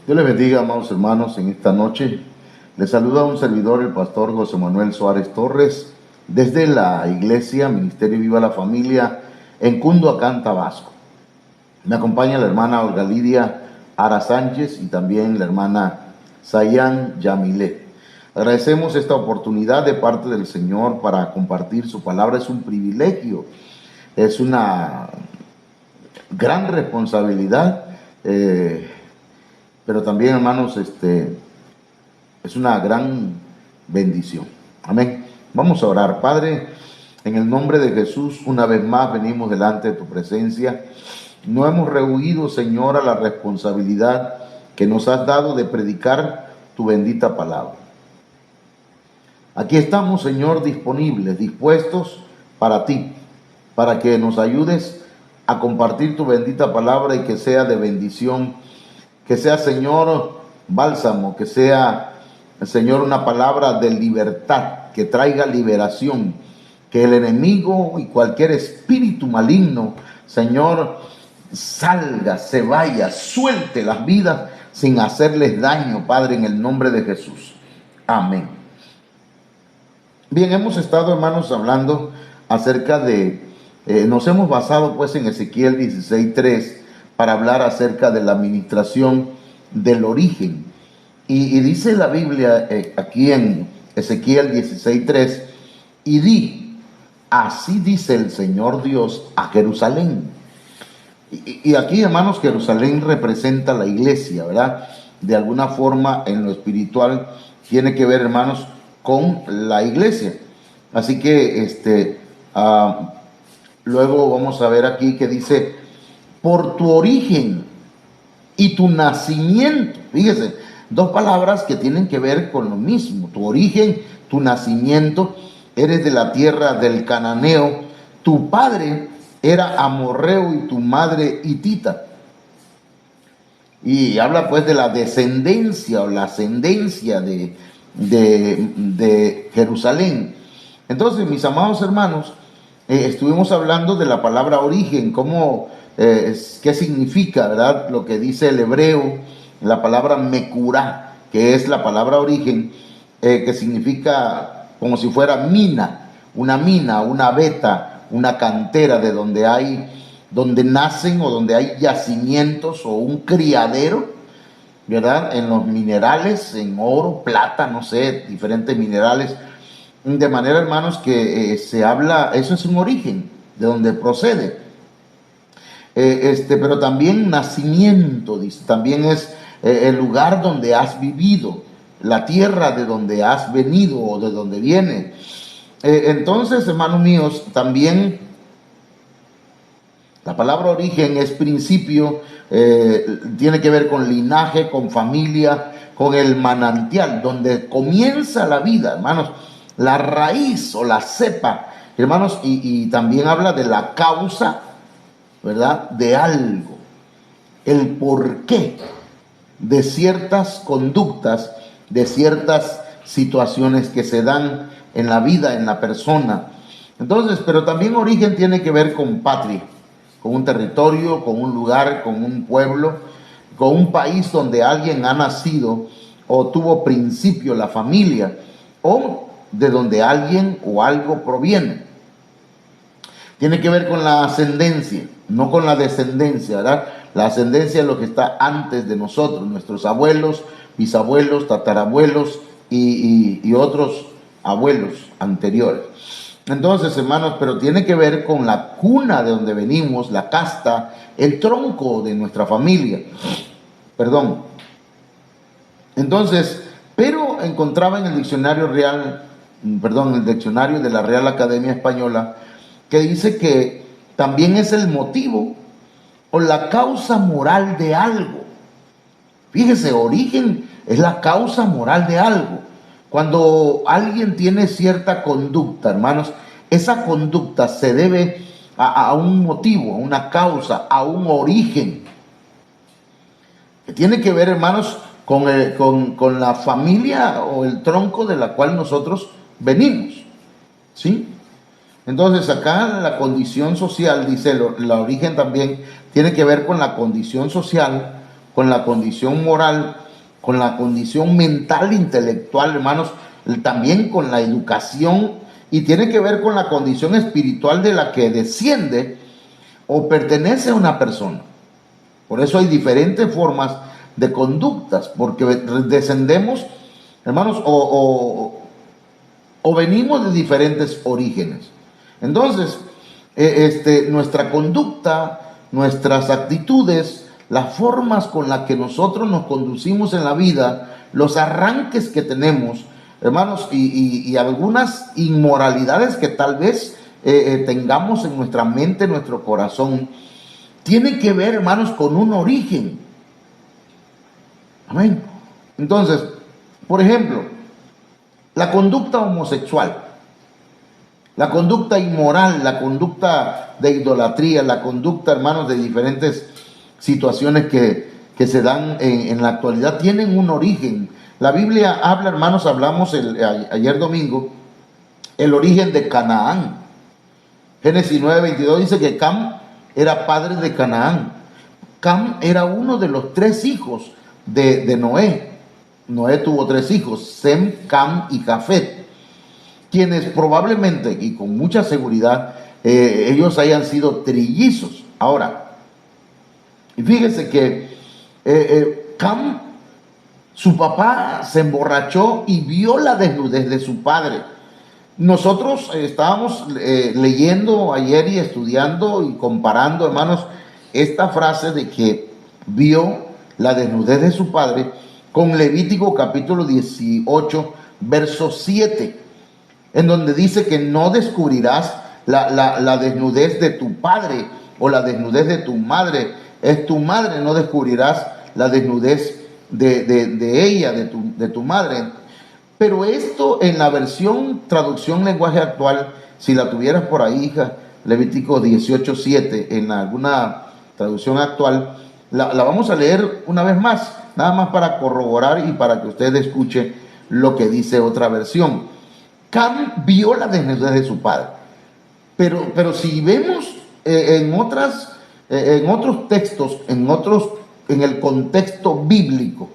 Dios les bendiga, amados hermanos, en esta noche. Les saluda un servidor, el pastor José Manuel Suárez Torres, desde la iglesia Ministerio Viva la Familia en Cunduacán, Tabasco. Me acompaña la hermana Olga Lidia Ara Sánchez y también la hermana Sayan Yamilé. Agradecemos esta oportunidad de parte del Señor para compartir su palabra. Es un privilegio, es una gran responsabilidad, pero también, hermanos, es una gran bendición. Amén. Vamos a orar. Padre, en el nombre de Jesús, una vez más venimos delante de tu presencia. No hemos rehuido, Señor, a la responsabilidad que nos has dado de predicar tu bendita palabra. Aquí estamos, Señor, disponibles, dispuestos para ti, para que nos ayudes a compartir tu bendita palabra y que sea de bendición, que sea, Señor, bálsamo, que sea, Señor, una palabra de libertad, que traiga liberación, que el enemigo y cualquier espíritu maligno, Señor, salga, se vaya, suelte las vidas sin hacerles daño, Padre, en el nombre de Jesús. Amén. Bien, hemos estado, hermanos, hablando acerca de, nos hemos basado pues en Ezequiel 16:3 para hablar acerca de la administración del origen. Y dice la Biblia aquí en Ezequiel 16:3, y di, así dice el Señor Dios a Jerusalén. Y aquí, hermanos, Jerusalén representa la iglesia, ¿verdad? De alguna forma en lo espiritual tiene que ver, hermanos, con la iglesia. Así que luego vamos a ver aquí que dice, por tu origen y tu nacimiento. Fíjese, dos palabras que tienen que ver con lo mismo. Tu origen, tu nacimiento, eres de la tierra del cananeo, tu padre era amorreo y tu madre hitita. Y habla pues de la descendencia o la ascendencia de Jerusalén. Entonces, mis amados hermanos, estuvimos hablando de la palabra origen, cómo, qué significa, ¿verdad? Lo que dice el hebreo, la palabra mecurá, que es la palabra origen, que significa como si fuera mina, una veta, una cantera de donde nacen o donde hay yacimientos o un criadero, ¿verdad? En los minerales, en oro, plata, no sé, diferentes minerales. De manera, hermanos, que se habla, eso es un origen, de donde procede. Pero también nacimiento, dice, también es el lugar donde has vivido, la tierra de donde has venido o de donde viene. Entonces, hermanos míos, también la palabra origen es principio, tiene que ver con linaje, con familia, con el manantial, donde comienza la vida, hermanos, la raíz o la cepa, hermanos, y también habla de la causa, ¿verdad?, de algo, el porqué de ciertas conductas, de ciertas situaciones que se dan en la vida, en la persona. Entonces, pero también origen tiene que ver con patria, con un territorio, con un lugar, con un pueblo, con un país donde alguien ha nacido o tuvo principio, la familia, o de donde alguien o algo proviene. Tiene que ver con la ascendencia, no con la descendencia, ¿verdad? La ascendencia es lo que está antes de nosotros, nuestros abuelos, bisabuelos, tatarabuelos y otros abuelos anteriores. Entonces, hermanos, pero tiene que ver con la cuna de donde venimos, la casta, el tronco de nuestra familia. Perdón. Entonces, pero encontraba en el diccionario el diccionario de la Real Academia Española, que dice que también es el motivo o la causa moral de algo. Fíjese, origen es la causa moral de algo. Cuando alguien tiene cierta conducta, hermanos, esa conducta se debe a un motivo, a una causa, a un origen, que tiene que ver, hermanos, con la familia o el tronco de la cual nosotros venimos, ¿sí? Entonces acá la condición social, dice el origen también, tiene que ver con la condición social, con la condición moral, con la condición mental, intelectual, hermanos, también con la educación, y tiene que ver con la condición espiritual de la que desciende o pertenece a una persona. Por eso hay diferentes formas de conductas, porque descendemos, hermanos, o venimos de diferentes orígenes. Entonces, nuestra conducta, nuestras actitudes, las formas con las que nosotros nos conducimos en la vida, los arranques que tenemos, hermanos, y algunas inmoralidades que tal vez tengamos en nuestra mente, en nuestro corazón, tiene que ver, hermanos, con un origen. Amén. Entonces, por ejemplo, la conducta homosexual, la conducta inmoral, la conducta de idolatría, la conducta, hermanos, de diferentes situaciones que se dan en la actualidad, tienen un origen. La Biblia habla, hermanos, hablamos ayer domingo, el origen de Canaán. Génesis 9:22 dice que Cam era padre de Canaán. Cam era uno de los 3 hijos de Noé. Noé tuvo 3 hijos, Sem, Cam y Jafet, quienes probablemente y con mucha seguridad ellos hayan sido trillizos. Ahora, fíjese que Cam, su papá se emborrachó y vio la desnudez de su padre. Nosotros estábamos leyendo ayer y estudiando y comparando, hermanos, esta frase de que vio la desnudez de su padre con Levítico capítulo 18, verso 7, en donde dice que no descubrirás la desnudez de tu padre o la desnudez de tu madre. Es tu madre, no descubrirás la desnudez de ella, de tu madre. Pero esto en la versión traducción lenguaje actual, si la tuvieras por ahí, hija, Levítico 18:7, en alguna traducción actual, la vamos a leer una vez más, nada más para corroborar y para que usted escuche lo que dice otra versión. Cam vio la desnudez de su padre, pero si vemos en otros textos, en el contexto bíblico,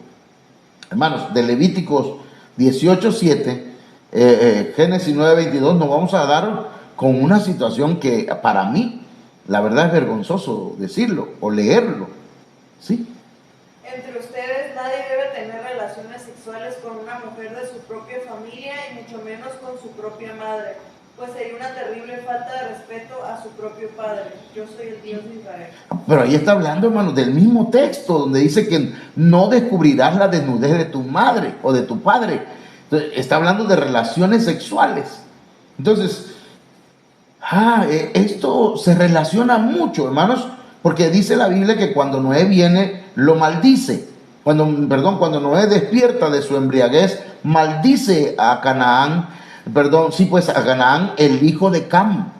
hermanos, de Levíticos 18:7, Génesis 9:22, nos vamos a dar con una situación que para mí, la verdad, es vergonzoso decirlo o leerlo, ¿sí? Entre ustedes nadie debe tener relaciones sexuales con una mujer de su propia familia y mucho menos con su propia madre, pues sería una terrible falta de respeto a su propio padre. Yo soy el Dios de Israel. Pero ahí está hablando, hermanos, del mismo texto donde dice que no descubrirás la desnudez de tu madre o de tu padre. Entonces, está hablando de relaciones sexuales. Entonces, esto se relaciona mucho, hermanos, porque dice la Biblia que cuando Noé viene, lo maldice. Cuando Noé despierta de su embriaguez, maldice a Canaán, a Canaán, el hijo de Cam.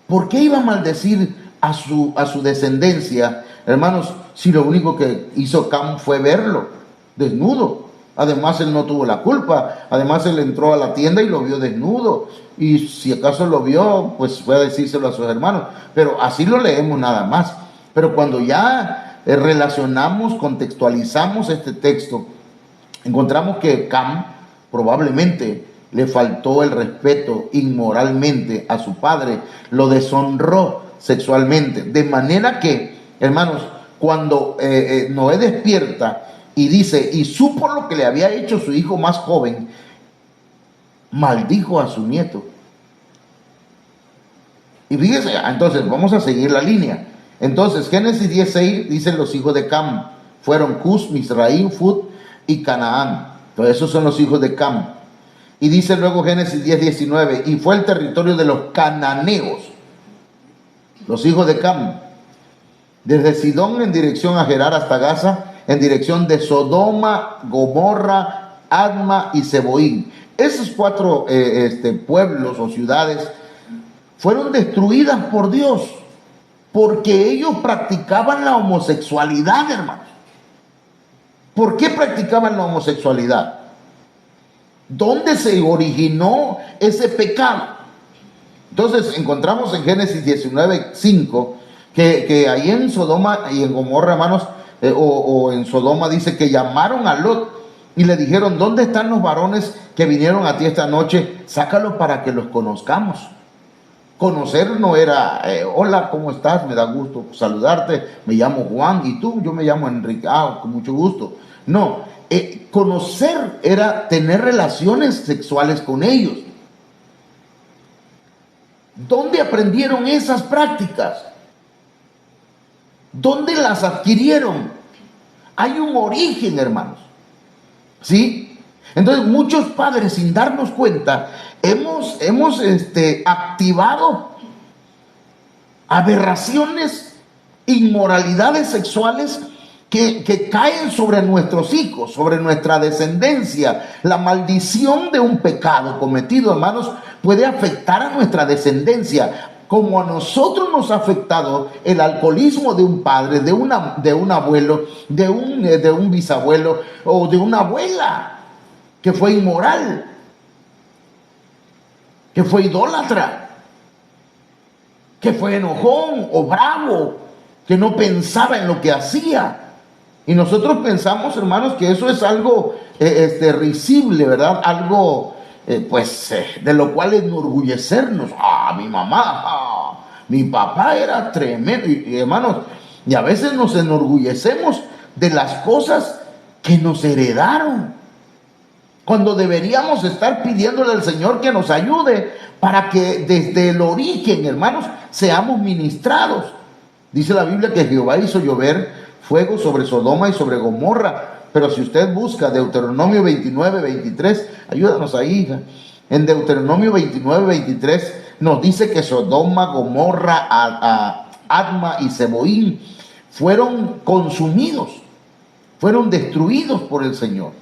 ¿Por qué iba a maldecir a su descendencia, hermanos, si lo único que hizo Cam fue verlo desnudo? Además, él no tuvo la culpa. Además, él entró a la tienda y lo vio desnudo. Y si acaso lo vio, pues fue a decírselo a sus hermanos. Pero así lo leemos nada más. Pero cuando ya relacionamos, contextualizamos este texto, encontramos que Cam probablemente le faltó el respeto inmoralmente a su padre, lo deshonró sexualmente. De manera que, hermanos, cuando Noé despierta y dice, y supo lo que le había hecho su hijo más joven, maldijo a su nieto. Y fíjese, entonces vamos a seguir la línea. Entonces, Génesis 10:6 dicen los hijos de Cam, fueron Cus, Misraim, Fut y Canaán. Entonces, esos son los hijos de Cam. Y dice luego Génesis 10:19, y fue el territorio de los cananeos, los hijos de Cam, desde Sidón en dirección a Gerar hasta Gaza, en dirección de Sodoma, Gomorra, Adma y Zeboim. Esos cuatro pueblos o ciudades fueron destruidas por Dios porque ellos practicaban la homosexualidad, hermanos. ¿Por qué practicaban la homosexualidad? ¿Dónde se originó ese pecado? Entonces encontramos en Génesis 19:5 que ahí en Sodoma y en Gomorra, hermanos, o en Sodoma dice que llamaron a Lot y le dijeron: ¿dónde están los varones que vinieron a ti esta noche? Sácalos para que los conozcamos. Conocer no era, hola, ¿cómo estás? Me da gusto saludarte, me llamo Juan, y tú, yo me llamo Enrique, con mucho gusto. No, conocer era tener relaciones sexuales con ellos. ¿Dónde aprendieron esas prácticas? ¿Dónde las adquirieron? Hay un origen, hermanos, ¿sí? Entonces muchos padres, sin darnos cuenta, hemos activado aberraciones, inmoralidades sexuales que caen sobre nuestros hijos, sobre nuestra descendencia. La maldición de un pecado cometido, hermanos, puede afectar a nuestra descendencia, como a nosotros nos ha afectado el alcoholismo de un padre, de un abuelo, de un bisabuelo o de una abuela que fue inmoral, que fue idólatra, que fue enojón o bravo, que no pensaba en lo que hacía. Y nosotros pensamos, hermanos, que eso es algo risible, ¿verdad? Algo, de lo cual enorgullecernos. Mi mamá, mi papá era tremendo. Y hermanos, y a veces nos enorgullecemos de las cosas que nos heredaron, cuando deberíamos estar pidiéndole al Señor que nos ayude para que desde el origen, hermanos, seamos ministrados. Dice la Biblia que Jehová hizo llover fuego sobre Sodoma y sobre Gomorra. Pero si usted busca Deuteronomio 29:23, ayúdanos ahí, hija. En Deuteronomio 29:23 nos dice que Sodoma, Gomorra, Adma y Zeboim fueron consumidos, fueron destruidos por el Señor.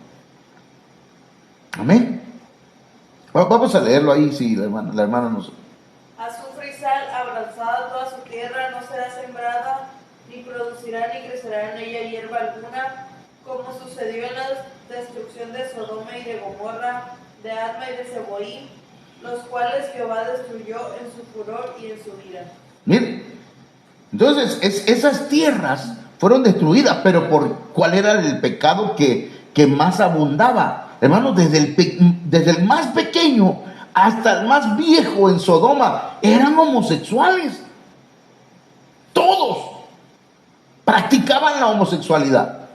Amén. Vamos a leerlo ahí, si la hermana nos... Azufre y sal, abrazada toda su tierra, no será sembrada, ni producirá ni crecerá en ella hierba alguna, como sucedió en la destrucción de Sodoma y de Gomorra, de Adma y de Zeboim, los cuales Jehová destruyó en su furor y en su ira. Miren, entonces esas tierras fueron destruidas, pero ¿cuál era el pecado que más abundaba? Hermanos, desde el más pequeño hasta el más viejo en Sodoma eran homosexuales. Todos practicaban la homosexualidad.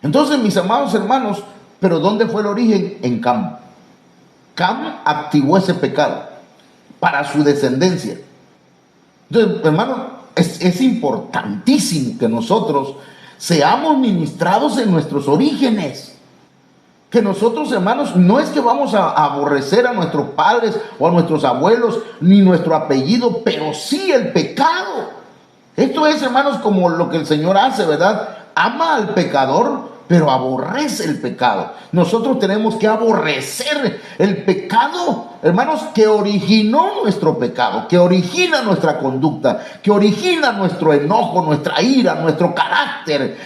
Entonces, mis amados hermanos, ¿pero dónde fue el origen? En Cam. Cam activó ese pecado para su descendencia. Entonces, hermanos, es importantísimo que nosotros seamos ministrados en nuestros orígenes. Que nosotros, hermanos, no es que vamos a aborrecer a nuestros padres o a nuestros abuelos, ni nuestro apellido, pero sí el pecado. Esto es, hermanos, como lo que el Señor hace, ¿verdad? Ama al pecador, pero aborrece el pecado. Nosotros tenemos que aborrecer el pecado, hermanos, que originó nuestro pecado, que origina nuestra conducta, que origina nuestro enojo, nuestra ira, nuestro carácter.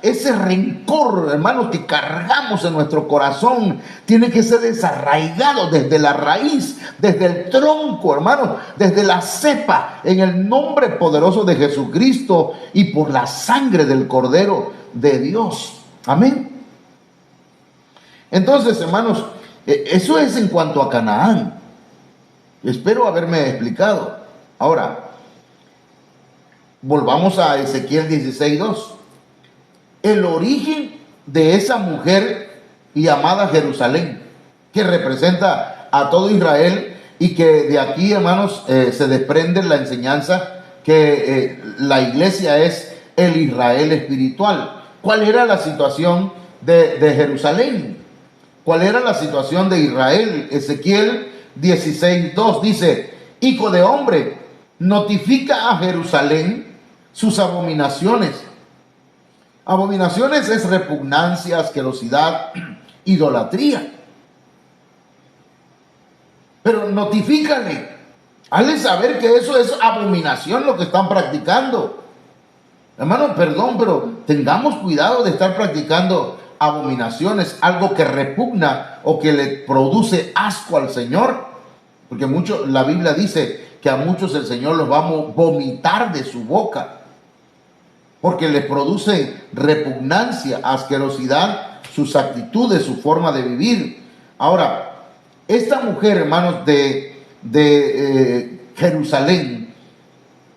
Ese rencor, hermanos, que cargamos en nuestro corazón, tiene que ser desarraigado desde la raíz, desde el tronco, hermanos, desde la cepa, en el nombre poderoso de Jesucristo y por la sangre del Cordero de Dios. Amén. Entonces, hermanos, eso es en cuanto a Canaán. Espero haberme explicado. Ahora, volvamos a Ezequiel 16:2. El origen de esa mujer llamada Jerusalén, que representa a todo Israel, y que de aquí, hermanos, se desprende la enseñanza que la iglesia es el Israel espiritual. ¿Cuál era la situación de Jerusalén? ¿Cuál era la situación de Israel? Ezequiel 16:2 dice: hijo de hombre, notifica a Jerusalén sus abominaciones. Abominaciones es repugnancia, asquerosidad, idolatría. Pero notifícale, hazle saber que eso es abominación lo que están practicando. Hermano, perdón, pero tengamos cuidado de estar practicando abominaciones, algo que repugna o que le produce asco al Señor. Porque la Biblia dice que a muchos el Señor los va a vomitar de su boca, porque les produce repugnancia, asquerosidad, sus actitudes, su forma de vivir. Ahora, esta mujer, hermanos, de Jerusalén,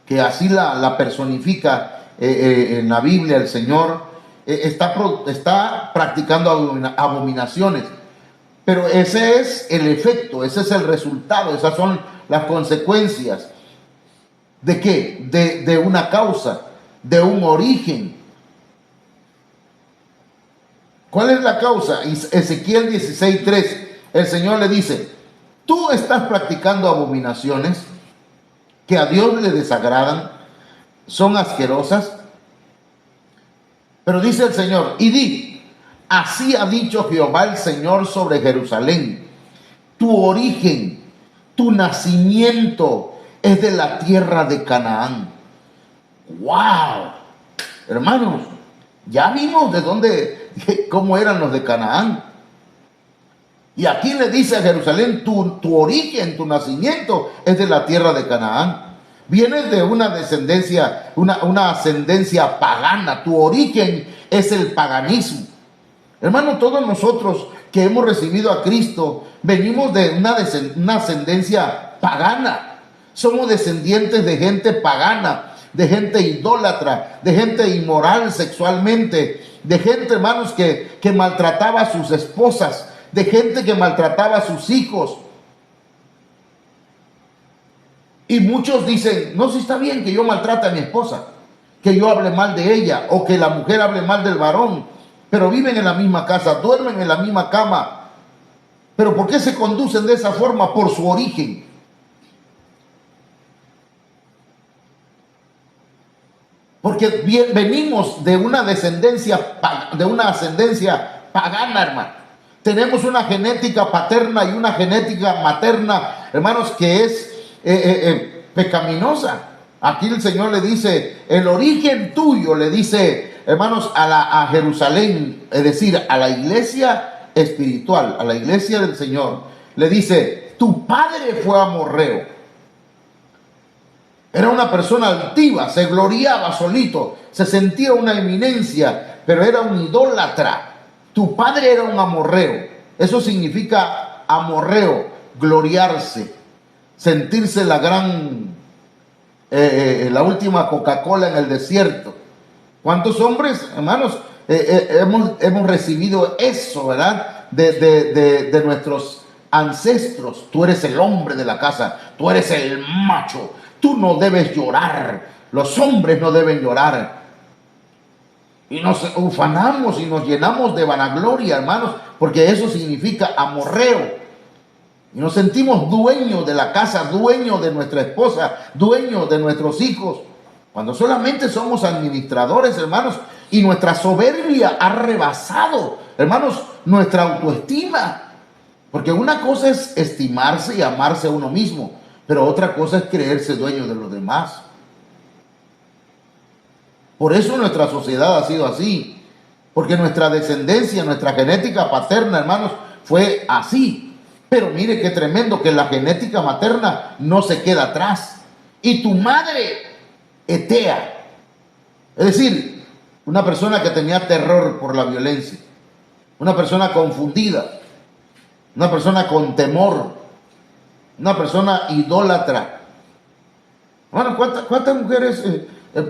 que así la personifica en la Biblia el Señor, está practicando abominaciones. Pero ese es el efecto, ese es el resultado, esas son las consecuencias. ¿De qué? De una causa, de un origen. ¿Cuál es la causa? Ezequiel 16:3, el Señor le dice: tú estás practicando abominaciones que a Dios le desagradan, son asquerosas. Pero dice el Señor, y di: así ha dicho Jehová el Señor sobre Jerusalén, tu origen, tu nacimiento es de la tierra de Canaán. ¡Wow! Hermanos, ya vimos cómo eran los de Canaán. Y aquí le dice a Jerusalén, tu origen, tu nacimiento es de la tierra de Canaán. Vienes de una descendencia, una ascendencia pagana. Tu origen es el paganismo. Hermano, todos nosotros que hemos recibido a Cristo, venimos de una ascendencia pagana. Somos descendientes de gente pagana, de gente idólatra, de gente inmoral sexualmente, de gente, hermanos, que maltrataba a sus esposas, de gente que maltrataba a sus hijos. Y muchos dicen, no, si está bien que yo maltrate a mi esposa, que yo hable mal de ella, o que la mujer hable mal del varón, pero viven en la misma casa, duermen en la misma cama. Pero ¿por qué se conducen de esa forma? Por su origen. Porque venimos de una ascendencia pagana, hermano. Tenemos una genética paterna y una genética materna, hermanos, que es pecaminosa. Aquí el Señor le dice, el origen tuyo, le dice, hermanos, a Jerusalén, es decir, a la iglesia espiritual, a la iglesia del Señor, le dice, tu padre fue amorreo. Era una persona altiva, se gloriaba solito, se sentía una eminencia, pero era un idólatra. Tu padre era un amorreo. Eso significa amorreo, gloriarse, sentirse la última Coca-Cola en el desierto. ¿Cuántos hombres, hermanos, hemos recibido eso, verdad? De nuestros ancestros. Tú eres el hombre de la casa, tú eres el macho, tú no debes llorar, los hombres no deben llorar. Y nos ufanamos y nos llenamos de vanagloria, hermanos, porque eso significa amorreo. Y nos sentimos dueños de la casa, dueños de nuestra esposa, dueños de nuestros hijos, cuando solamente somos administradores, hermanos, y nuestra soberbia ha rebasado, hermanos, nuestra autoestima. Porque una cosa es estimarse y amarse a uno mismo, pero otra cosa es creerse dueño de los demás. Por eso nuestra sociedad ha sido así, porque nuestra descendencia, nuestra genética paterna, hermanos, fue así. Pero mire qué tremendo, que la genética materna no se queda atrás. Y tu madre, Etea, es decir, una persona que tenía terror por la violencia, una persona confundida, una persona con temor, una persona idólatra. Bueno, ¿cuántas mujeres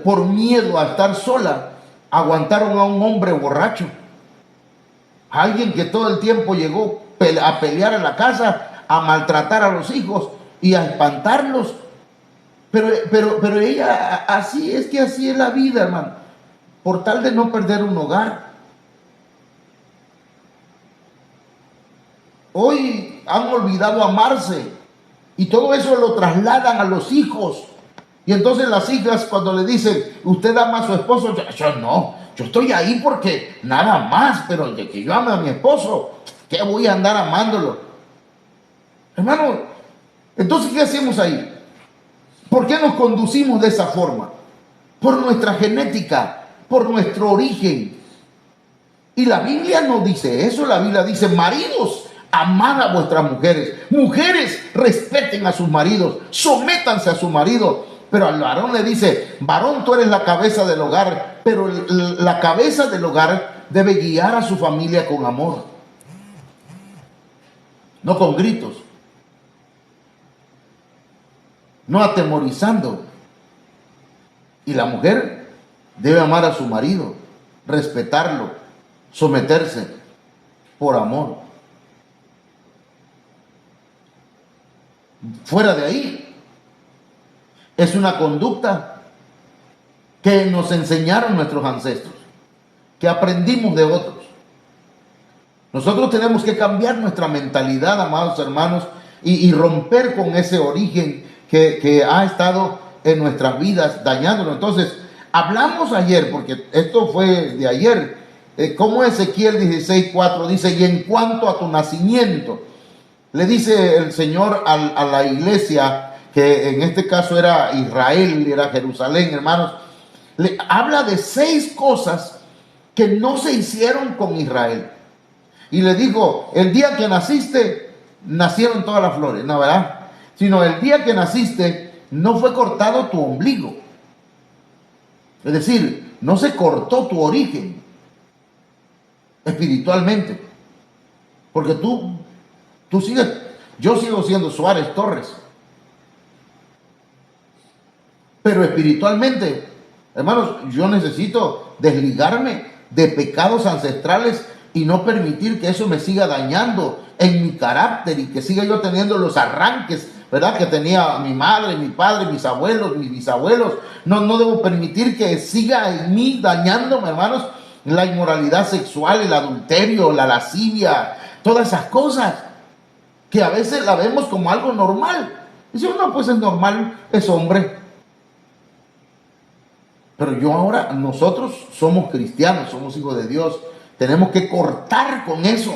por miedo a estar sola aguantaron a un hombre borracho? A alguien que todo el tiempo llegó a pelear en la casa, a maltratar a los hijos y a espantarlos. Pero ella, así es la vida, hermano, por tal de no perder un hogar. Hoy han olvidado amarse y todo eso lo trasladan a los hijos. Y entonces las hijas cuando le dicen, usted ama a su esposo, yo no, yo estoy ahí porque nada más, pero de que yo ame a mi esposo, ¿qué voy a andar amándolo? Hermano, entonces ¿qué hacemos ahí? ¿Por qué nos conducimos de esa forma? Por nuestra genética, por nuestro origen. Y la Biblia no dice eso, la Biblia dice, maridos, amad a vuestras mujeres. Mujeres, respeten a sus maridos, sométanse a su marido. Pero al varón le dice, varón, tú eres la cabeza del hogar, pero la cabeza del hogar debe guiar a su familia con amor, no con gritos, no atemorizando. Y la mujer debe amar a su marido, respetarlo, someterse por amor. Fuera de ahí, es una conducta que nos enseñaron nuestros ancestros, que aprendimos de otros. Nosotros tenemos que cambiar nuestra mentalidad, amados hermanos, y romper con ese origen que ha estado en nuestras vidas dañándonos. Entonces, hablamos ayer, porque esto fue de ayer, como Ezequiel 16:4 dice, y en cuanto a tu nacimiento, le dice el Señor a la iglesia, que en este caso era Israel, era Jerusalén, hermanos, le habla de 6 cosas que no se hicieron con Israel. Y le dijo, el día que naciste, nacieron todas las flores, ¿no, verdad? Sino el día que naciste, no fue cortado tu ombligo. Es decir, no se cortó tu origen espiritualmente. Porque tú sigues, yo sigo siendo Suárez Torres. Pero espiritualmente, hermanos, yo necesito desligarme de pecados ancestrales y no permitir que eso me siga dañando en mi carácter y que siga yo teniendo los arranques, ¿verdad?, que tenía mi madre, mi padre, mis abuelos, mis bisabuelos. No debo permitir que siga en mí dañándome, hermanos, la inmoralidad sexual, el adulterio, la lascivia, todas esas cosas que a veces la vemos como algo normal. Dice uno, pues es normal, es hombre. Pero nosotros somos cristianos, somos hijos de Dios, tenemos que cortar con eso.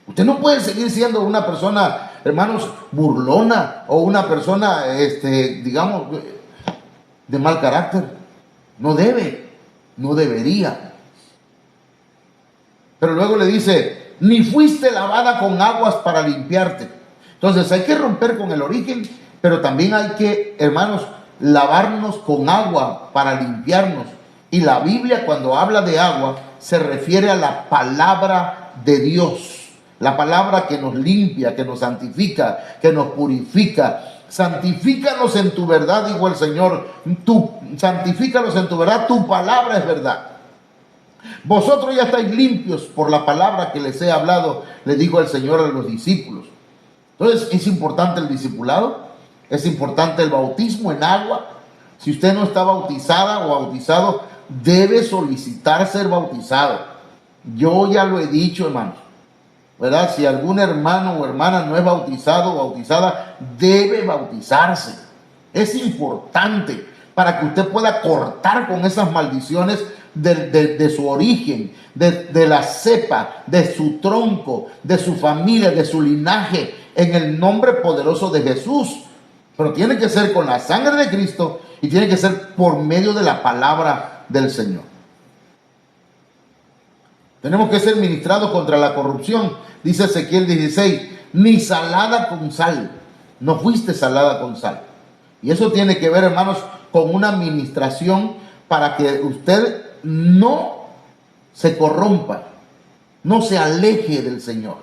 Usted no puede seguir siendo una persona, hermanos, burlona o una persona, digamos, de mal carácter. No debería. Pero luego le dice, ni fuiste lavada con aguas para limpiarte. Entonces hay que romper con el origen, pero también hay que, hermanos, lavarnos con agua para limpiarnos. Y la Biblia, cuando habla de agua, se refiere a la palabra de Dios, la palabra que nos limpia, que nos santifica, que nos purifica. Santifícalos en tu verdad, dijo el Señor. Santifícalos en tu verdad, tu palabra es verdad. Vosotros ya estáis limpios por la palabra que les he hablado, le dijo el Señor a los discípulos. Entonces, es importante el discipulado, es importante el bautismo en agua. Si usted no está bautizada o bautizado, debe solicitar ser bautizado. Yo ya lo he dicho, hermanos, ¿verdad? Si algún hermano o hermana no es bautizado o bautizada, debe bautizarse. Es importante para que usted pueda cortar con esas maldiciones de su origen, de la cepa, de su tronco, de su familia, de su linaje, en el nombre poderoso de Jesús. Pero tiene que ser con la sangre de Cristo y tiene que ser por medio de la palabra del Señor. Tenemos que ser ministrados contra la corrupción. Dice Ezequiel 16, ni salada con sal. No fuiste salada con sal. Y eso tiene que ver, hermanos, con una administración para que usted no se corrompa, no se aleje del Señor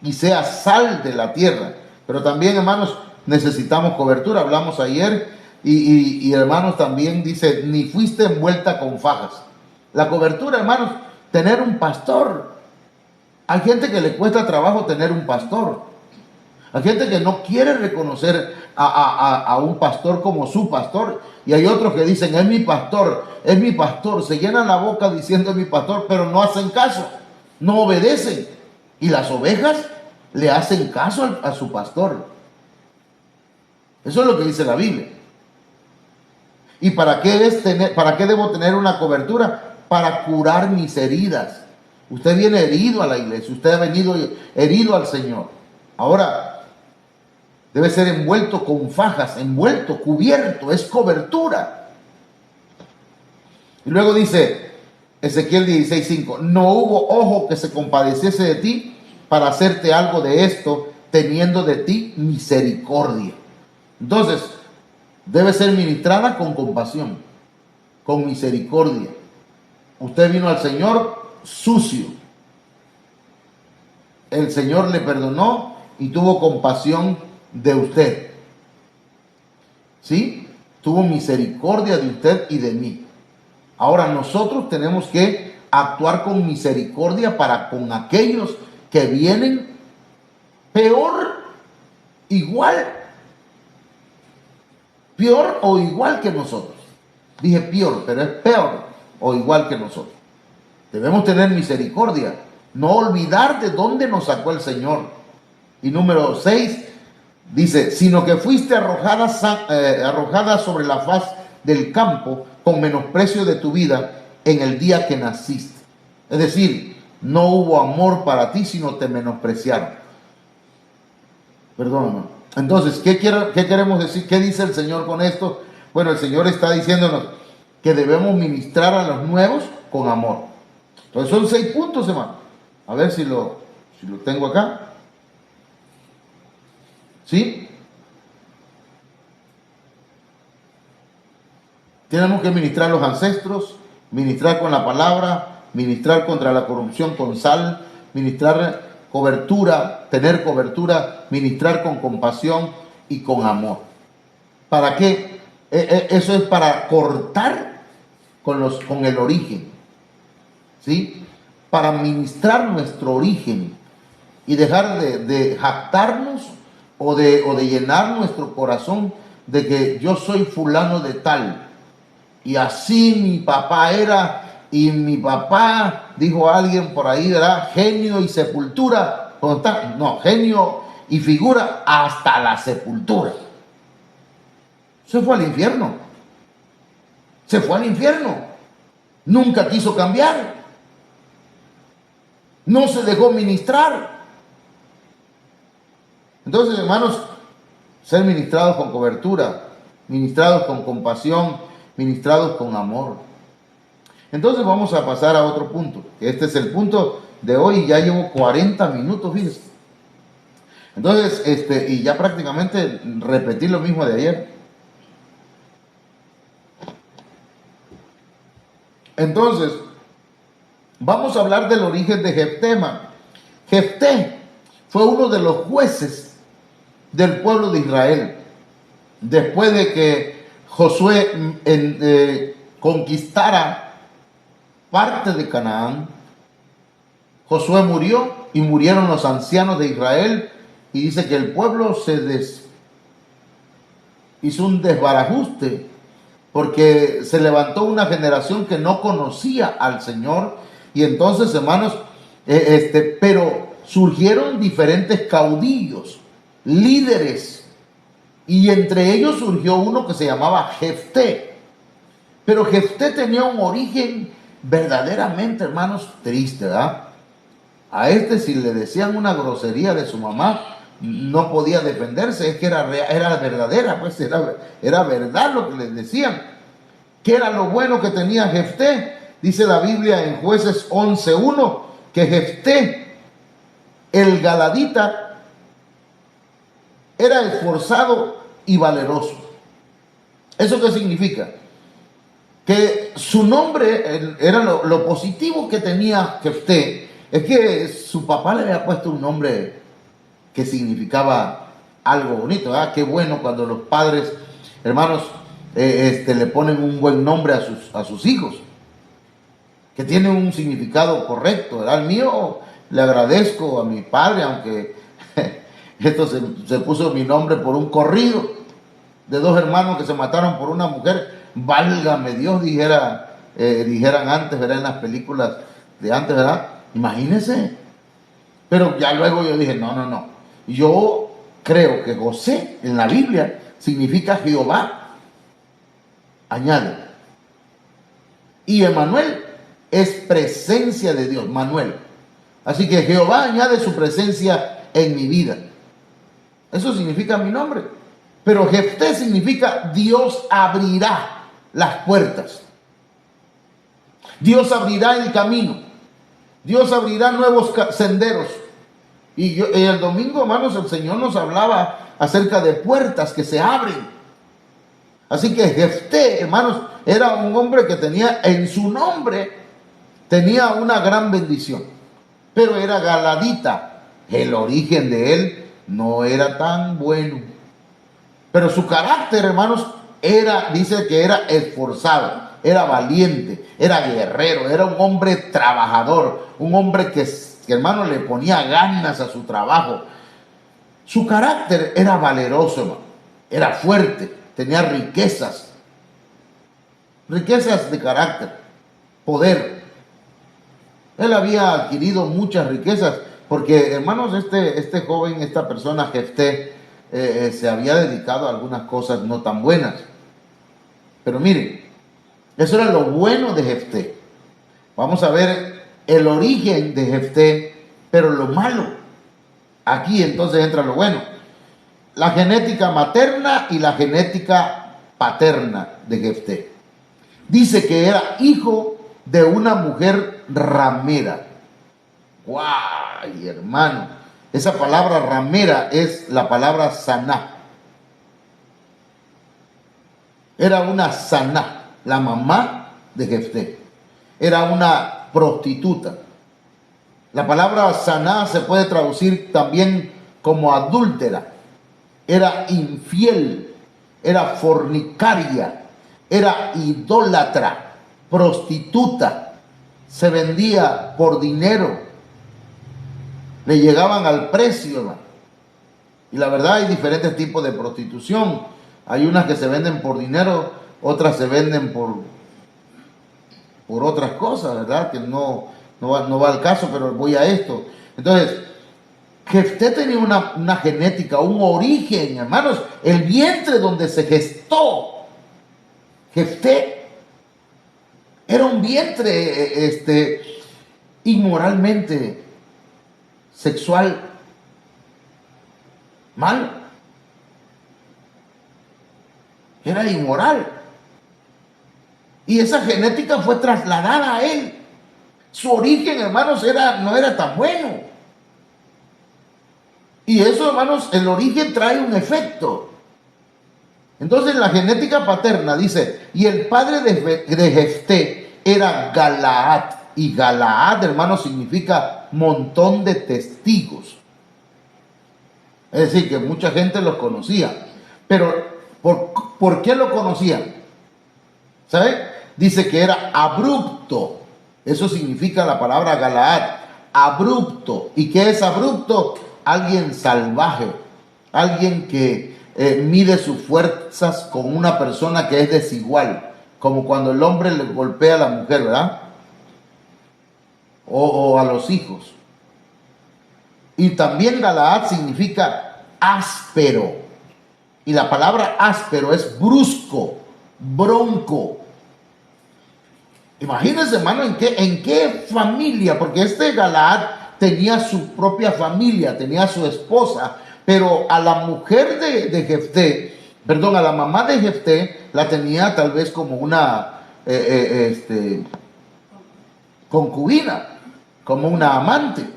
y sea sal de la tierra. Pero también, hermanos, necesitamos cobertura. Hablamos ayer y hermanos, también dice, ni fuiste envuelta con fajas. La cobertura, hermanos, tener un pastor. Hay gente que le cuesta trabajo tener un pastor. Hay gente que no quiere reconocer a un pastor como su pastor. Y hay otros que dicen, es mi pastor, es mi pastor. Se llenan la boca diciendo es mi pastor, pero no hacen caso, no obedecen. Y las ovejas le hacen caso a su pastor. Eso es lo que dice la Biblia. ¿Y para qué debo tener una cobertura? Para curar mis heridas. Usted viene herido a la iglesia, usted ha venido herido al Señor. Ahora, debe ser envuelto con fajas, envuelto, cubierto, es cobertura. Y luego dice Ezequiel 16:5, no hubo ojo que se compadeciese de ti para hacerte algo de esto, teniendo de ti misericordia. Entonces, debe ser ministrada con compasión, con misericordia. Usted vino al Señor sucio. El Señor le perdonó y tuvo compasión de usted. ¿Sí? Tuvo misericordia de usted y de mí. Ahora nosotros tenemos que actuar con misericordia para con aquellos que vienen peor o igual que nosotros. Dije peor, pero es peor o igual que nosotros. Debemos tener misericordia, no olvidar de dónde nos sacó el Señor. Y número 6 dice, sino que fuiste arrojada sobre la faz del campo con menosprecio de tu vida en el día que naciste. Es decir, no hubo amor para ti, sino te menospreciaron. Perdón. Entonces, ¿qué queremos decir? ¿Qué dice el Señor con esto? Bueno, el Señor está diciéndonos que debemos ministrar a los nuevos con amor. Entonces son 6 puntos, hermano. A ver si lo tengo acá. ¿Sí? Tenemos que ministrar a los ancestros, ministrar con la palabra, ministrar contra la corrupción con sal, ministrar cobertura, tener cobertura, ministrar con compasión y con amor. ¿Para qué? Eso es para cortar con el origen, ¿sí? Para ministrar nuestro origen y dejar de jactarnos o de llenar nuestro corazón de que yo soy fulano de tal y así mi papá era. Y mi papá, dijo alguien por ahí, ¿verdad? Genio y sepultura. No, genio y figura hasta la sepultura. Se fue al infierno. Se fue al infierno. Nunca quiso cambiar. No se dejó ministrar. Entonces, hermanos, ser ministrados con cobertura, ministrados con compasión, ministrados con amor. Entonces vamos a pasar a otro punto. Este es el punto de hoy. Ya llevo 40 minutos, fíjense. Entonces, y ya prácticamente repetí lo mismo de ayer. Entonces, vamos a hablar del origen de Jefté. Jefté fue uno de los jueces del pueblo de Israel. Después de que Josué conquistara parte de Canaán, Josué murió y murieron los ancianos de Israel, y dice que el pueblo hizo un desbarajuste porque se levantó una generación que no conocía al Señor. Y entonces, hermanos, pero surgieron diferentes caudillos, líderes, y entre ellos surgió uno que se llamaba Jefté. Pero Jefté tenía un origen verdaderamente, hermanos, triste, ¿verdad? A si le decían una grosería de su mamá, no podía defenderse, es que era verdadera, pues era verdad lo que les decían. ¿Qué era lo bueno que tenía Jefté? Dice la Biblia en Jueces 11:1 que Jefté, el galadita, era esforzado y valeroso. ¿Eso qué significa? Que su nombre era lo positivo que tenía Jefté, es que su papá le había puesto un nombre que significaba algo bonito, ¿verdad? Qué bueno cuando los padres, hermanos, le ponen un buen nombre a sus hijos, que tiene un significado correcto, ¿verdad? Al mío le agradezco a mi padre, aunque esto se puso mi nombre por un corrido de 2 hermanos que se mataron por una mujer. Válgame Dios, dijeran antes, ¿verdad? En las películas de antes, ¿verdad? Imagínense. Pero ya luego yo dije, no. Yo creo que José en la Biblia significa Jehová. Añade. Y Emmanuel es presencia de Dios, Manuel. Así que Jehová añade su presencia en mi vida. Eso significa mi nombre. Pero Jefté significa Dios abrirá las puertas. Dios abrirá el camino. Dios abrirá nuevos senderos. Y el domingo, hermanos, el Señor nos hablaba acerca de puertas que se abren. Así que Jefté, hermanos, era un hombre que tenía en su nombre, tenía una gran bendición. Pero era galadita. El origen de él no era tan bueno. Pero su carácter, hermanos, dice que era esforzado, era valiente, era guerrero, era un hombre trabajador, un hombre que hermano, le ponía ganas a su trabajo. Su carácter era valeroso, hermano, era fuerte, tenía riquezas de carácter, poder. Él había adquirido muchas riquezas, porque, hermanos, este joven, esta persona, Jefté, se había dedicado a algunas cosas no tan buenas. Pero miren, eso era lo bueno de Jefté. Vamos a ver el origen de Jefté, pero lo malo. Aquí entonces entra lo bueno. La genética materna y la genética paterna de Jefté. Dice que era hijo de una mujer ramera. ¡Guay, hermano! Esa palabra ramera es la palabra saná. Era una saná, la mamá de Jefté. Era una prostituta. La palabra saná se puede traducir también como adúltera. Era infiel, era fornicaria, era idólatra, prostituta. Se vendía por dinero. Le llegaban al precio, hermano. Y la verdad hay diferentes tipos de prostitución. Hay unas que se venden por dinero, otras se venden por otras cosas, ¿verdad? Que no va al caso, pero voy a esto. Entonces, Jefté tenía una genética, un origen, hermanos. El vientre donde se gestó Jefté era un vientre inmoralmente sexual malo. Era inmoral. Y esa genética fue trasladada a él. Su origen, hermanos, no era tan bueno. Y eso, hermanos, el origen trae un efecto. Entonces la genética paterna dice, y el padre de Jefté era Galaad. Y Galaad, hermanos, significa montón de testigos. Es decir, que mucha gente los conocía. Pero, ¿por qué lo conocían? ¿Sabe? Dice que era abrupto. Eso significa la palabra Galaad. Abrupto. ¿Y qué es abrupto? Alguien salvaje. Alguien que mide sus fuerzas con una persona que es desigual. Como cuando el hombre le golpea a la mujer, ¿verdad? O a los hijos. Y también Galaad significa áspero. Y la palabra áspero es brusco, bronco. Imagínense, hermano, en qué familia, porque Galaad tenía su propia familia, tenía su esposa, pero a la mujer de Jefté, perdón, a la mamá de Jefté, la tenía tal vez como una concubina, como una amante.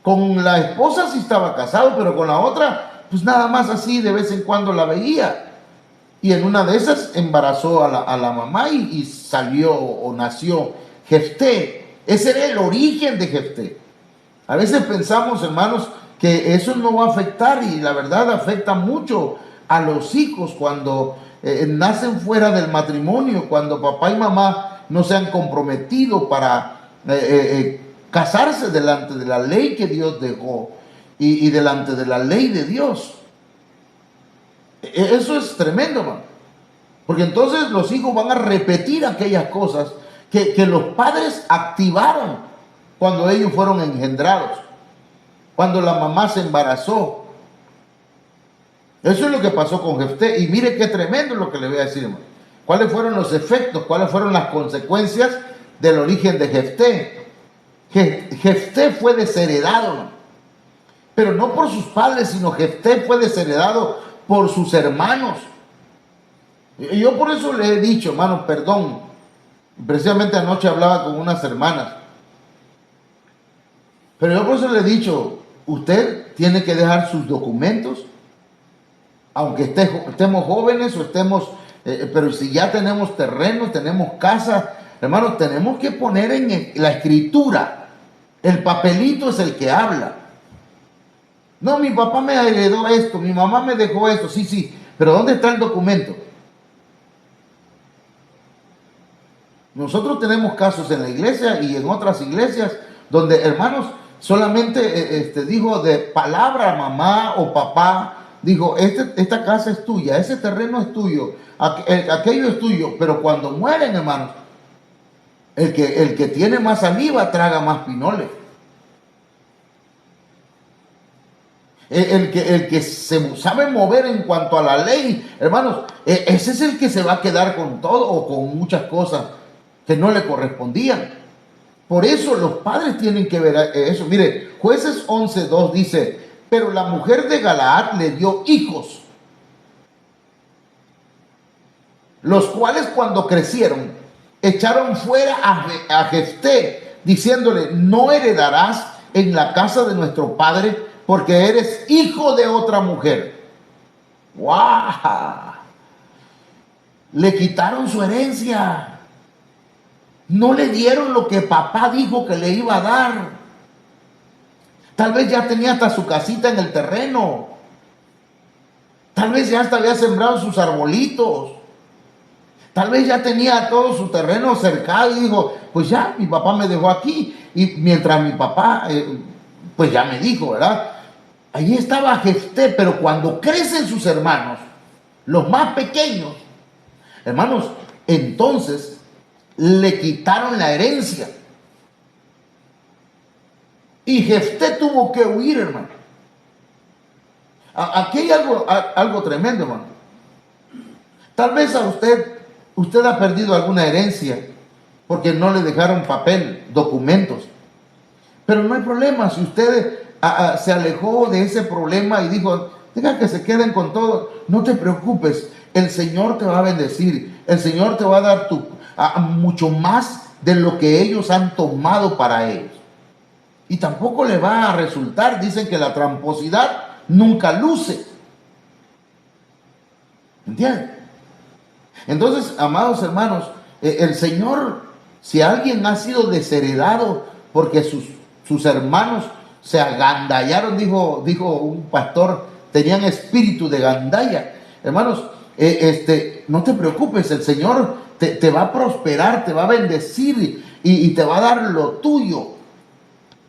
Con la esposa sí estaba casado, pero con la otra, pues nada más así, de vez en cuando la veía. Y en una de esas embarazó a la mamá y salió o nació Jefté. Ese era el origen de Jefté. A veces pensamos, hermanos, que eso no va a afectar, y la verdad afecta mucho a los hijos cuando nacen fuera del matrimonio, cuando papá y mamá no se han comprometido para casarse delante de la ley que Dios dejó y delante de la ley de Dios. Eso es tremendo, hermano. Porque entonces los hijos van a repetir aquellas cosas que los padres activaron cuando ellos fueron engendrados, cuando la mamá se embarazó. Eso es lo que pasó con Jefté. Y mire qué tremendo lo que le voy a decir, hermano. ¿Cuáles fueron los efectos? ¿Cuáles fueron las consecuencias del origen de Jefté? Jefté fue desheredado, pero no por sus padres, sino Jefté fue desheredado por sus hermanos. Y yo por eso le he dicho, hermano, perdón, precisamente anoche hablaba con unas hermanas, pero yo por eso le he dicho, usted tiene que dejar sus documentos, aunque estemos jóvenes o estemos, pero si ya tenemos terrenos, tenemos casas, hermanos, tenemos que poner en la escritura, el papelito es el que habla. No, mi papá me heredó esto, mi mamá me dejó esto, sí, pero ¿dónde está el documento? Nosotros tenemos casos en la iglesia y en otras iglesias donde, hermanos, solamente dijo de palabra mamá o papá, dijo, esta casa es tuya, ese terreno es tuyo, aquello es tuyo, pero cuando mueren, hermanos, el que tiene más saliva traga más pinoles. El que se sabe mover en cuanto a la ley, hermanos, ese es el que se va a quedar con todo o con muchas cosas que no le correspondían. Por eso los padres tienen que ver eso. Mire, Jueces 11:2 dice, pero la mujer de Galaad le dio hijos, los cuales cuando crecieron echaron fuera a Jefté, diciéndole, no heredarás en la casa de nuestro padre, porque eres hijo de otra mujer. ¡Wow! Le quitaron su herencia. No le dieron lo que papá dijo que le iba a dar. Tal vez ya tenía hasta su casita en el terreno. Tal vez ya hasta había sembrado sus arbolitos. Tal vez ya tenía todo su terreno cercado y dijo, pues ya, mi papá me dejó aquí. Y mientras mi papá, pues ya me dijo, ¿verdad? Allí estaba Jefté, pero cuando crecen sus hermanos, los más pequeños, hermanos, entonces le quitaron la herencia. Y Jefté tuvo que huir, hermano. Aquí hay algo tremendo, hermano. Tal vez a usted ha perdido alguna herencia porque no le dejaron papel, documentos. Pero no hay problema. Si usted se alejó de ese problema y dijo, deja que se queden con todo, no te preocupes. El Señor te va a bendecir. El Señor te va a dar mucho más de lo que ellos han tomado para ellos. Y tampoco le va a resultar, dicen que la tramposidad nunca luce. ¿Entienden? Entonces, amados hermanos, el Señor, si alguien ha sido desheredado porque sus hermanos se agandallaron, dijo un pastor, tenían espíritu de gandalla. Hermanos, no te preocupes, el Señor te va a prosperar, te va a bendecir y te va a dar lo tuyo.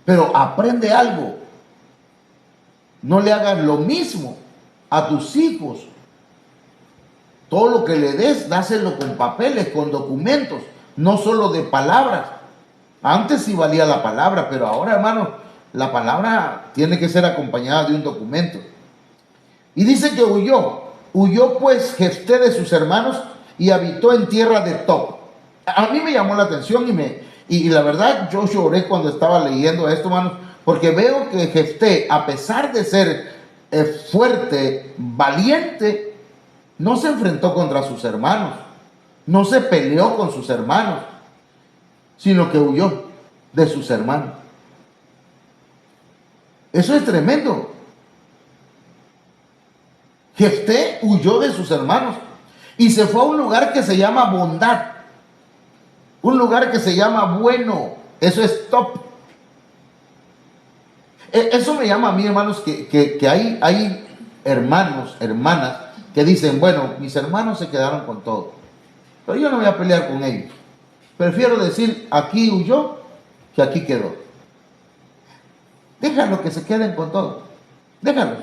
Pero aprende algo. No le hagas lo mismo a tus hijos. Todo lo que le des, dáselo con papeles, con documentos, no solo de palabras. Antes sí valía la palabra, pero ahora, hermano, la palabra tiene que ser acompañada de un documento. Y dice que huyó pues Jefté de sus hermanos y habitó en tierra de Tob. A mí me llamó la atención y la verdad yo lloré cuando estaba leyendo esto, hermanos, porque veo que Jefté, a pesar de ser fuerte, valiente, no se enfrentó contra sus hermanos, no se peleó con sus hermanos, sino que huyó de sus hermanos. Eso es tremendo. Jefté huyó de sus hermanos y se fue a un lugar que se llama bondad, un lugar que se llama bueno. Eso es top. Eso me llama a mí, hermanos, que hay hermanos, hermanas que dicen, bueno, mis hermanos se quedaron con todo, pero yo no voy a pelear con ellos. Prefiero decir, aquí huyó que aquí quedó. Déjalo que se queden con todo. Déjalo.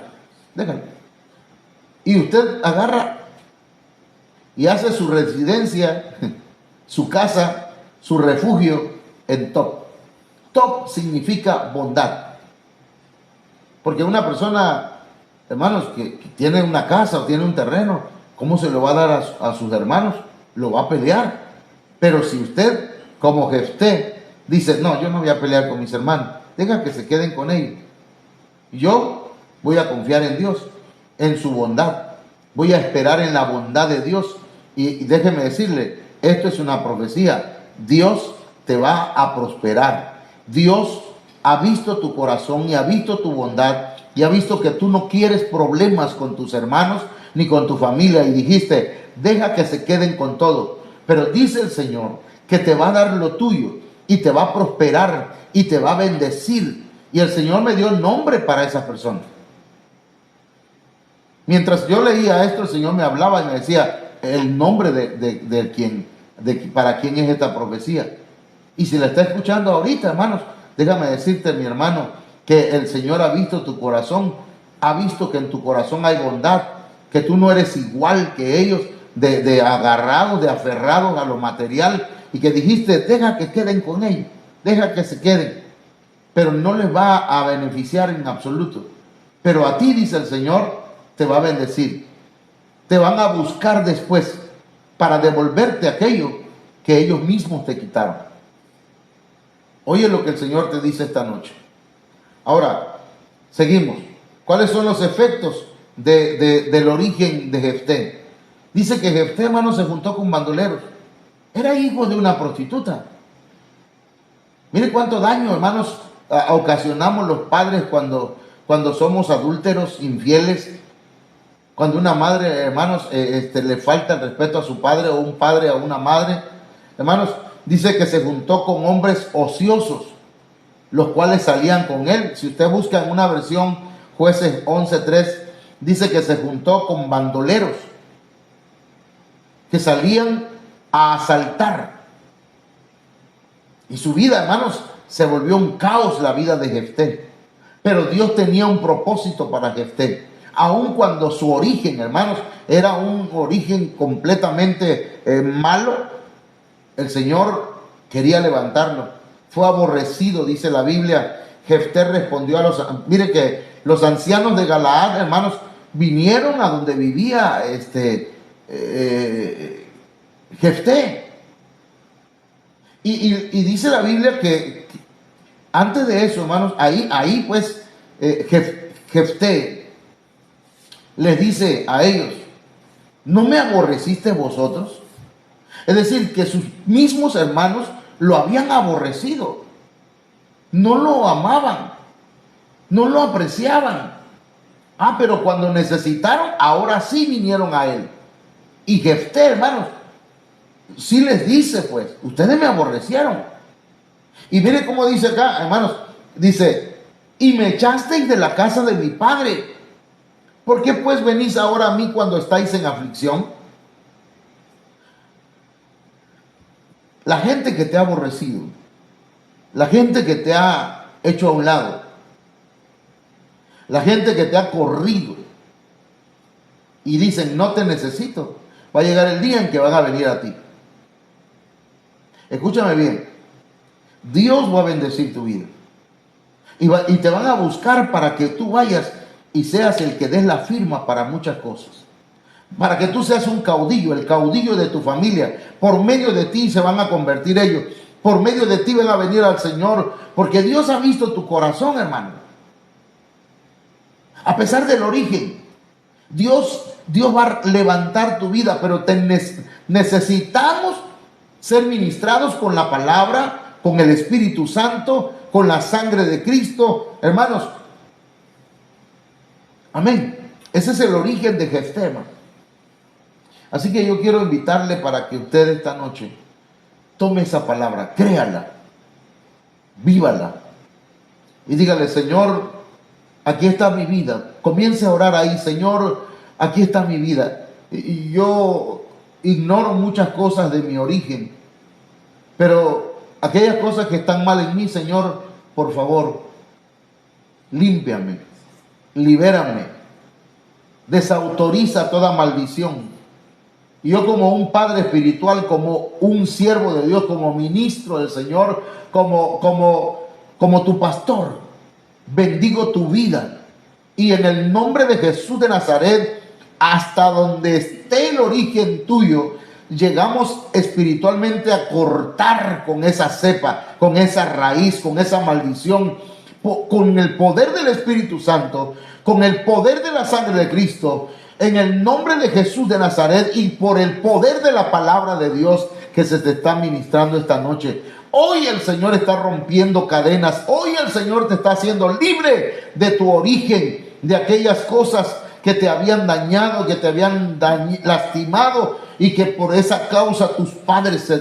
Y usted agarra y hace su residencia, su casa, su refugio en Tob. Tob significa bondad. Porque una persona, hermanos, que tiene una casa o tiene un terreno, ¿cómo se lo va a dar a sus hermanos? lo va a pelear. Pero si usted, como Jefté, dice, no, yo no voy a pelear con mis hermanos, deja que se queden con ellos. Yo voy a confiar en Dios, en su bondad. Voy a esperar en la bondad de Dios. Y déjeme decirle, esto es una profecía. Dios te va a prosperar. Dios ha visto tu corazón y ha visto tu bondad y ha visto que tú no quieres problemas con tus hermanos ni con tu familia y dijiste, deja que se queden con todo. Pero dice el Señor que te va a dar lo tuyo y te va a prosperar y te va a bendecir. Y el Señor me dio nombre para esa persona. Mientras yo leía esto, el Señor me hablaba y me decía el nombre para quién es esta profecía. Y si la está escuchando ahorita, hermanos, déjame decirte, mi hermano, que el Señor ha visto tu corazón, ha visto que en tu corazón hay bondad, que tú no eres igual que ellos, de agarrados, de aferrados a lo material, y que dijiste, deja que queden con ellos, deja que se queden, pero no les va a beneficiar en absoluto. Pero a ti, dice el Señor, te va a bendecir. Te van a buscar después para devolverte aquello que ellos mismos te quitaron. Oye lo que el Señor te dice esta noche. Ahora, seguimos. ¿Cuáles son los efectos del origen de Jefté? Dice que Jefté, hermano, se juntó con bandoleros. Era hijo de una prostituta. Mire cuánto daño, hermanos, ocasionamos los padres cuando somos adúlteros, infieles. Cuando una madre, hermanos, le falta el respeto a su padre, o un padre a una madre. Hermanos, dice que se juntó con hombres ociosos, los cuales salían con él. Si usted busca en una versión, Jueces 11:3, dice que se juntó con bandoleros, que salían a asaltar. Y su vida, hermanos, se volvió un caos, la vida de Jefté. Pero Dios tenía un propósito para Jefté. Aun cuando su origen, hermanos, era un origen completamente malo, el Señor quería levantarlo. Fue aborrecido, dice la Biblia. Jefté respondió mire que los ancianos de Galaad, hermanos, vinieron a donde vivía Jefté. Y dice la Biblia que antes de eso, hermanos, ahí pues Jefté les dice a ellos, ¿no me aborreciste vosotros? Es decir, que sus mismos hermanos lo habían aborrecido, no lo amaban, no lo apreciaban. Pero cuando necesitaron, ahora sí vinieron a él. Y Jefté, hermanos, sí les dice, pues, ustedes me aborrecieron. Y mire cómo dice acá, hermanos, dice, y me echasteis de la casa de mi padre. ¿Por qué pues venís ahora a mí cuando estáis en aflicción? La gente que te ha aborrecido, la gente que te ha hecho a un lado, la gente que te ha corrido y dicen no te necesito, va a llegar el día en que van a venir a ti. Escúchame bien, Dios va a bendecir tu vida y te van a buscar para que tú vayas y seas el que des la firma para muchas cosas. Para que tú seas un caudillo, el caudillo de tu familia. Por medio de ti se van a convertir ellos. Por medio de ti van a venir al Señor. Porque Dios ha visto tu corazón, hermano. A pesar del origen, Dios va a levantar tu vida. Pero necesitamos ser ministrados con la palabra, con el Espíritu Santo, con la sangre de Cristo. Hermanos, amén. Ese es el origen de Jefté, hermano. Así que yo quiero invitarle para que usted esta noche tome esa palabra, créala, vívala y dígale, Señor, aquí está mi vida. Comience a orar ahí, Señor, aquí está mi vida. Y yo ignoro muchas cosas de mi origen, pero aquellas cosas que están mal en mí, Señor, por favor, límpiame, libérame, desautoriza toda maldición. Y yo como un padre espiritual, como un siervo de Dios, como ministro del Señor, como tu pastor, bendigo tu vida. Y en el nombre de Jesús de Nazaret, hasta donde esté el origen tuyo, llegamos espiritualmente a cortar con esa cepa, con esa raíz, con esa maldición, con el poder del Espíritu Santo, con el poder de la sangre de Cristo, en el nombre de Jesús de Nazaret y por el poder de la palabra de Dios que se te está ministrando esta noche. Hoy el Señor está rompiendo cadenas, hoy el Señor te está haciendo libre de tu origen, de aquellas cosas que te habían dañado, que te habían lastimado y que por esa causa tus padres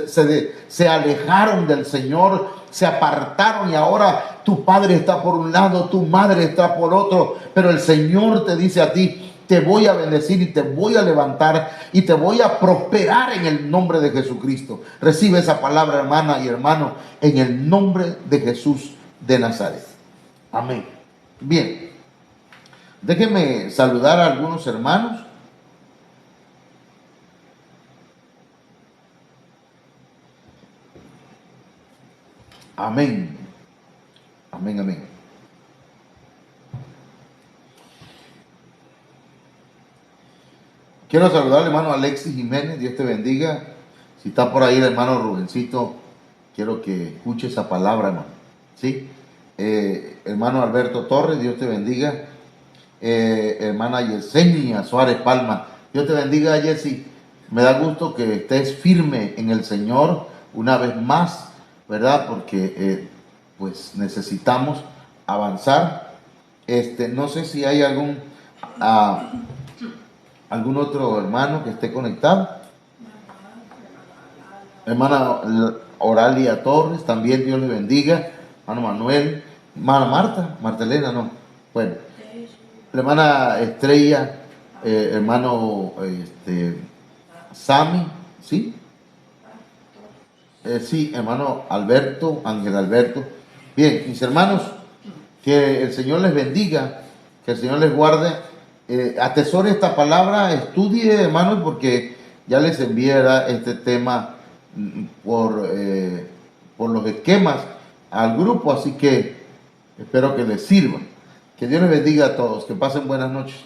se alejaron del Señor, se apartaron y ahora tu padre está por un lado, tu madre está por otro, pero el Señor te dice a ti: te voy a bendecir y te voy a levantar y te voy a prosperar en el nombre de Jesucristo. Recibe esa palabra, hermana y hermano, en el nombre de Jesús de Nazaret. Amén. Bien, déjenme saludar a algunos hermanos. Amén. Amén, amén. Quiero saludar al hermano Alexis Jiménez, Dios te bendiga. Si está por ahí el hermano Rubencito, quiero que escuche esa palabra, hermano. ¿Sí? Hermano Alberto Torres, Dios te bendiga. Hermana Yesenia Suárez Palma, Dios te bendiga, Yesi. Me da gusto que estés firme en el Señor una vez más, ¿verdad? Porque pues necesitamos avanzar. No sé si hay algún otro hermano que esté conectado. Hermana Oralia Torres, también Dios le bendiga. Hermano Manuel, hermana Marta Elena, no. Bueno, la hermana Estrella, hermano Sami, ¿sí? Sí, hermano Alberto, Ángel Alberto. Bien, mis hermanos, que el Señor les bendiga, que el Señor les guarde. Atesore esta palabra, estudie, hermanos, porque ya les envié este tema por los esquemas al grupo, así que espero que les sirva. Que Dios les bendiga a todos, que pasen buenas noches.